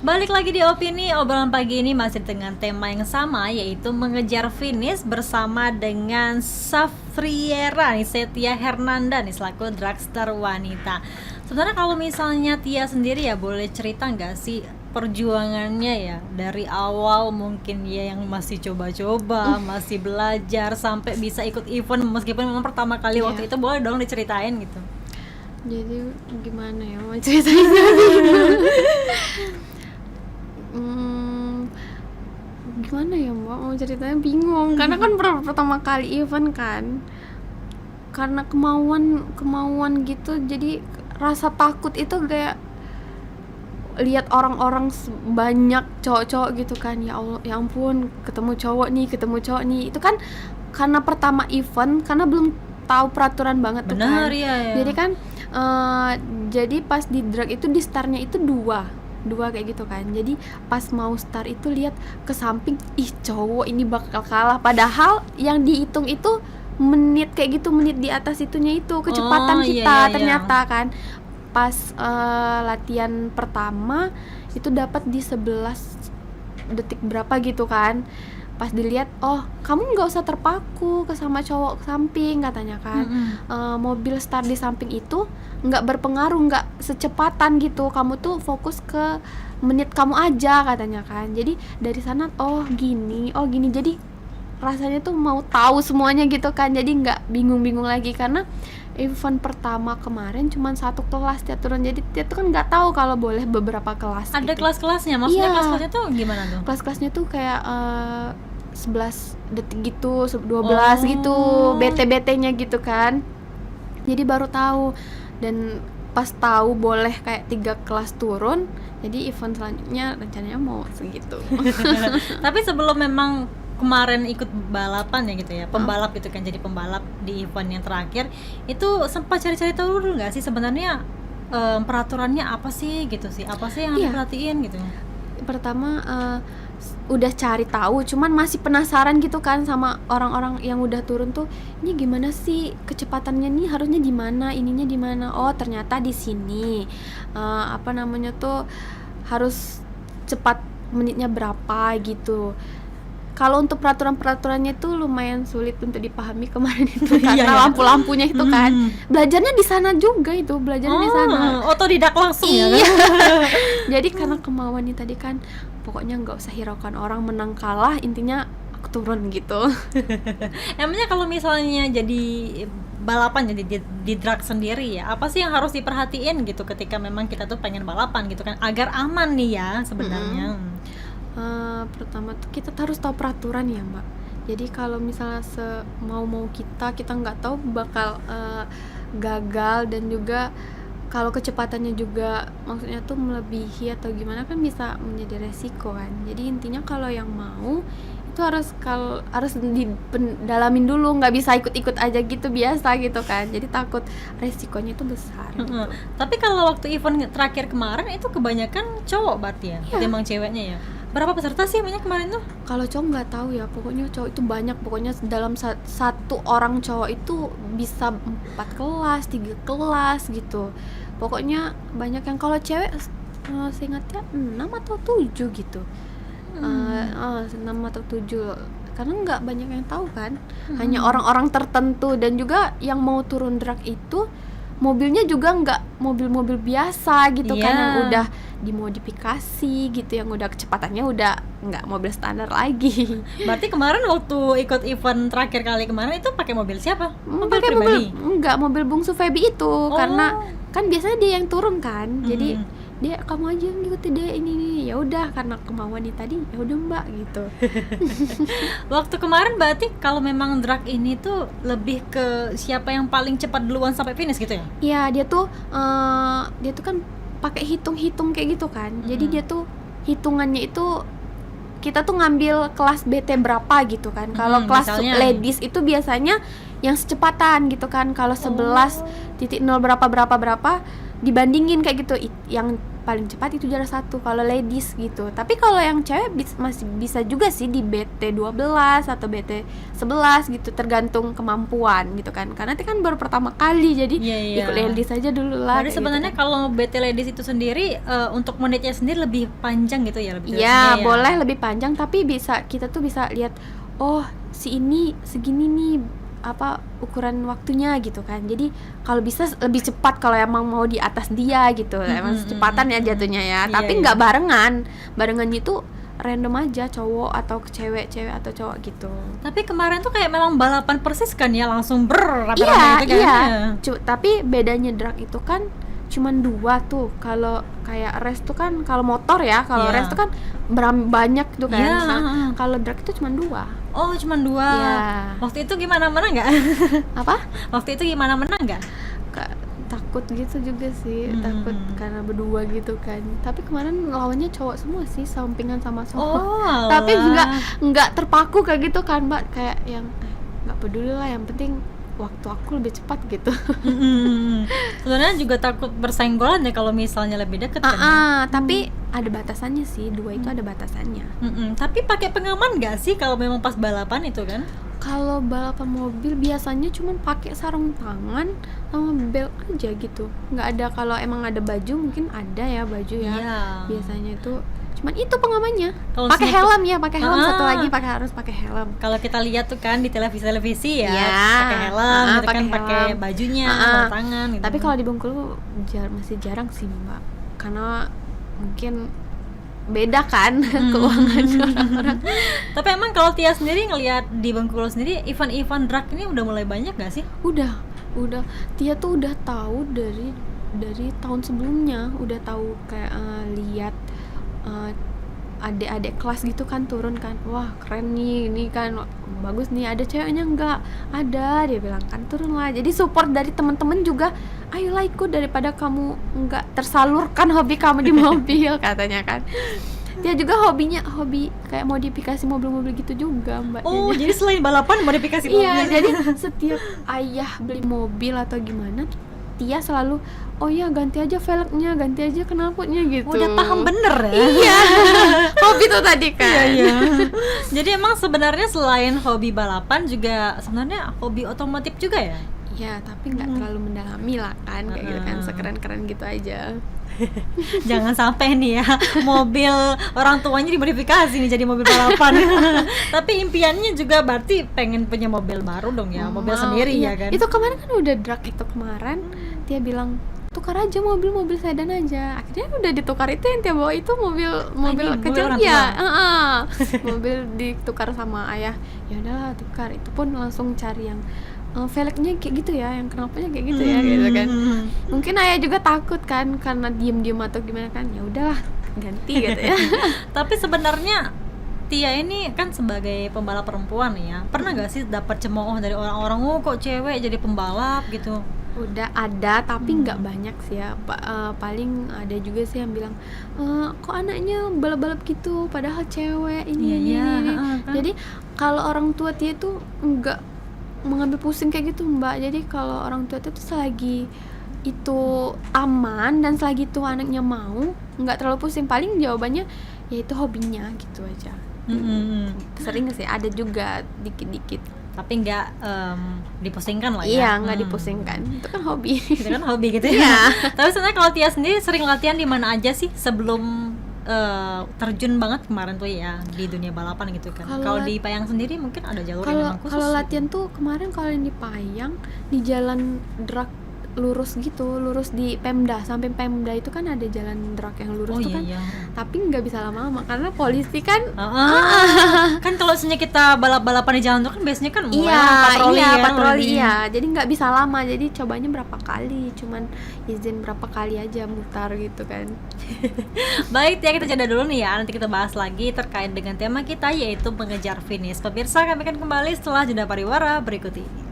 Balik lagi di opini, obrolan pagi ini masih dengan tema yang sama, yaitu mengejar finish bersama dengan Safriera nih, Setia Hernanda nih selaku dragster wanita. Sebenarnya kalau misalnya Tia sendiri ya, boleh cerita nggak sih perjuangannya ya dari awal, mungkin ya yang masih coba-coba, masih belajar sampai bisa ikut event meskipun memang pertama kali waktu itu, boleh dong diceritain gitu. Jadi gimana ya mau ceritain? Gimana ya Mbak mau ceritanya, bingung karena kan pertama kali event kan, karena kemauan gitu, jadi rasa takut itu kayak lihat orang-orang banyak cowok-cowok gitu kan, ya Allah ya ampun ketemu cowok nih, itu kan karena pertama event, karena belum tahu peraturan banget tuh Benar, kan. iya. Jadi kan jadi pas di drag itu di startnya itu dua kayak gitu kan. Jadi pas mau start itu lihat ke samping, ih cowok ini bakal kalah, padahal yang dihitung itu menit kayak gitu, menit di atas itunya itu kecepatan kita. Ternyata kan pas latihan pertama itu dapat di 11 detik berapa gitu kan. Pas dilihat, oh kamu nggak usah terpaku ke sama cowok samping katanya kan. Mobil start di samping itu nggak berpengaruh, nggak secepatan gitu, kamu tuh fokus ke menit kamu aja katanya kan. Jadi dari sana oh gini, jadi rasanya tuh mau tahu semuanya gitu kan, jadi nggak bingung-bingung lagi. Karena event pertama kemarin cuma satu kelas teateran, jadi dia tuh kan nggak tahu kalau boleh beberapa kelas. Ada gitu. kelas-kelasnya, maksudnya Iya. kelas-kelasnya tuh gimana tuh? Kelas-kelasnya tuh kayak 11 detik gitu, 12 gitu, BT-BT-nya gitu kan. Jadi baru tahu, dan pas tahu boleh kayak 3 kelas turun, jadi event selanjutnya rencananya mau segitu. Tapi sebelum memang kemarin ikut balapan ya gitu ya, pembalap gitu kan, jadi pembalap di event yang terakhir itu sempat cari-cari tahu dulu nggak sih sebenarnya peraturannya apa sih gitu sih, apa sih yang harus diperhatiin gitu? Pertama udah cari tahu, cuman masih penasaran gitu kan sama orang-orang yang udah turun tuh, ini gimana sih kecepatannya nih, harusnya di mana, ininya di mana. Oh ternyata di sini apa namanya tuh harus cepat, menitnya berapa gitu. Kalau untuk peraturan-peraturannya itu lumayan sulit untuk dipahami kemarin itu karena lampu-lampunya itu kan. Belajarnya di sana juga itu, belajarnya di sana. Otodidak langsung ya kan? Jadi karena kemauannya tadi kan, pokoknya nggak usah hiraukan orang menang kalah, intinya aku turun gitu. Emangnya kalau misalnya jadi balapan, jadi di drag sendiri ya, apa sih yang harus diperhatiin gitu ketika memang kita tuh pengen balapan gitu kan, agar aman nih ya sebenarnya? Pertama tuh kita harus tahu peraturan ya Mbak. Jadi kalau misalnya mau kita nggak tahu bakal gagal, dan juga kalau kecepatannya juga maksudnya tuh melebihi atau gimana kan bisa menjadi resiko kan. Jadi intinya kalau yang mau itu harus didalamin dulu, nggak bisa ikut-ikut aja gitu biasa gitu kan. Jadi takut resikonya itu besar. Gitu. Tapi kalau waktu event terakhir kemarin itu kebanyakan cowok berarti ya, ketimbang ceweknya ya. Berapa peserta sih banyak kemarin tuh? Kalau cowok nggak tahu ya, pokoknya cowok itu banyak. Pokoknya dalam satu orang cowok itu bisa 4 kelas, 3 kelas gitu. Pokoknya banyak. Yang kalau cewek seingatnya 6 atau 7 gitu. 6 atau 7, karena nggak banyak yang tahu kan. Hanya orang-orang tertentu, dan juga yang mau turun drag itu mobilnya juga nggak mobil-mobil biasa gitu kan, yang udah dimodifikasi gitu, yang udah kecepatannya udah nggak mobil standar lagi. Berarti kemarin waktu ikut event terakhir kali kemarin itu pakai mobil siapa? Mobil pakai pribadi? Enggak, mobil bungsu Feby itu. Karena kan biasanya dia yang turun kan, jadi dia kamu aja yang ngikutin dia ini. Ya udah, karena kemauan nih tadi, ya udah Mbak gitu. Waktu kemarin berarti kalau memang drag ini tuh lebih ke siapa yang paling cepat duluan sampai finish gitu ya? Iya, dia tuh kan pakai hitung-hitung kayak gitu kan. Jadi dia tuh hitungannya itu kita tuh ngambil kelas BT berapa gitu kan. Kalau kelas misalnya ladies itu biasanya yang secepatan gitu kan. Kalau 11.0 berapa dibandingin kayak gitu. Yang paling cepat itu juara 1 kalau ladies gitu. Tapi kalau yang cewek masih bisa juga sih di BT 12 atau BT 11 gitu, tergantung kemampuan gitu kan. Karena itu kan baru pertama kali, jadi Iya. ikut ladies aja dulu lah. Jadi kayak sebenarnya gitu kan. kalau BT Ladies itu sendiri untuk menitnya sendiri lebih panjang gitu ya, lebih Iya, durasinya ya. boleh lebih panjang, tapi kita tuh bisa lihat, oh si ini segini nih apa ukuran waktunya gitu kan. Jadi kalau bisa lebih cepat kalau emang mau di atas dia gitu. Emang secepatan ya jatuhnya ya. Iya, Tapi iya. nggak barengannya itu random aja, cowok atau cewek atau cowok gitu. Tapi kemarin tuh kayak memang balapan persis kan ya, langsung rame-rame Iya, gitu kan. iya. Ya. Tapi bedanya drag itu kan cuman 2 tuh. Kalau kayak race tuh kan, kalau motor ya, kalau Iya. race tuh kan banyak tuh kan. Iya. Nah, kalau drag itu cuman 2. Oh, cuma 2. Iya. Waktu itu gimana, menang nggak? Apa? Waktu itu gimana, menang nggak? Takut gitu juga sih, Hmm. takut karena berdua gitu kan. Tapi kemarin lawannya cowok semua sih, sampingan sama cowok. Oh, Tapi alah. nggak terpaku kayak gitu kan, Mbak. Kayak yang nggak peduli lah, yang penting waktu aku lebih cepat gitu. Sebenarnya juga takut bersenggolan ya kalau misalnya lebih deket kan ya? Tapi ada batasannya sih, 2 itu ada batasannya. Tapi pakai pengaman nggak sih kalau memang pas balapan itu kan? Kalau balapan mobil biasanya cuman pakai sarung tangan sama bel aja gitu. Nggak ada, kalau emang ada baju mungkin ada ya baju ya. Iya. Biasanya itu cuman itu pengamannya. Kalau Pakai sini helm ya, pakai helm. Satu Ah. lagi harus pakai helm. Kalau kita lihat tuh kan di televisi ya, Iya. pakai helm, gitu kan, Pakai pakai helm. bajunya, Ah. sarung tangan gitu. Tapi kalau di Bengkulu masih jarang sih, Mbak. Karena mungkin beda kan keuangan orang-orang. Tapi emang kalau Tia sendiri ngelihat di Bengkulu sendiri event-event drag ini udah mulai banyak gak sih? Udah. Tia tuh udah tahu dari tahun sebelumnya, udah tahu kayak lihat adik-adik kelas gitu kan turun kan, wah keren nih, ini kan bagus nih, ada ceweknya nggak ada, dia bilang kan, turun lah. Jadi support dari teman-teman juga, ayolah ikut daripada kamu nggak tersalurkan hobi kamu di mobil katanya kan. Dia juga hobi kayak modifikasi mobil-mobil gitu juga, Mbak. Oh, jadi selain balapan modifikasi mobil. Iya, jadi setiap ayah beli mobil atau gimana, Tia selalu, oh ya ganti aja velgnya, ganti aja knalpotnya gitu. Udah paham bener ya. Iya, hobi tuh tadi kan. Iya. Jadi emang sebenarnya selain hobi balapan juga sebenarnya hobi otomotif juga ya? Iya, tapi nggak terlalu mendalami lah kan, kayak gitu kan, sekeren-keren gitu aja. Jangan sampai nih ya mobil orang tuanya dimodifikasi nih jadi mobil balapan. Tapi impiannya juga berarti pengen punya mobil baru dong ya, mobil Mau, sendiri iya. ya kan? Itu kemarin kan udah drag itu kemarin, dia bilang tukar aja mobil sedan aja. Akhirnya udah ditukar, itu yang dia bawa itu mobil mobil kecil orang ya. tua. Mobil ditukar sama ayah. Ya udahlah tukar. Itu pun langsung cari yang velgnya kayak gitu ya, yang knalpotnya kayak gitu ya, gitu kan. Mungkin ayah juga takut kan karena diem atau gimana kan. Ya udahlah ganti gitu ya. Tapi sebenarnya Tia ini kan sebagai pembalap perempuan nih ya, pernah gak sih dapat cemooh dari orang-orang, oh kok cewek jadi pembalap gitu? Udah ada tapi nggak banyak sih ya. Paling ada juga sih yang bilang, kok anaknya balap-balap gitu padahal cewek ini. Kan? Jadi kalau orang tua Tia tuh nggak mengambil pusing kayak gitu, Mbak. Jadi kalau orang tua tuh selagi itu aman dan selagi itu anaknya mau, nggak terlalu pusing. Paling jawabannya ya itu hobinya gitu aja. Sering sih ada juga dikit-dikit. Tapi nggak dipusingkan lah ya. Iya, nggak dipusingkan. Itu kan hobi. Itu kan hobi gitu ya. Iya. Tapi sebenarnya kalau Tia sendiri sering latihan di mana aja sih sebelum terjun banget kemarin tuh ya di dunia balapan gitu kan? Kalau di Payang sendiri mungkin ada jalur yang memang khusus. Kalau latihan tuh kemarin kalau yang di Payang di jalan drag lurus gitu, lurus di Pemda, sampai Pemda itu kan ada jalan drag yang lurus tuh kan. Tapi nggak bisa lama-lama karena polisi kan. Kan kalau misalnya kita balap-balapan di jalan tuh kan biasanya kan patroli ya. Jadi nggak bisa lama. Jadi cobanya berapa kali, cuman izin berapa kali aja mutar gitu kan. Baik ya, kita jeda dulu nih ya. Nanti kita bahas lagi terkait dengan tema kita yaitu mengejar finish. Pemirsa, kami akan kembali setelah jeda pariwara berikut ini.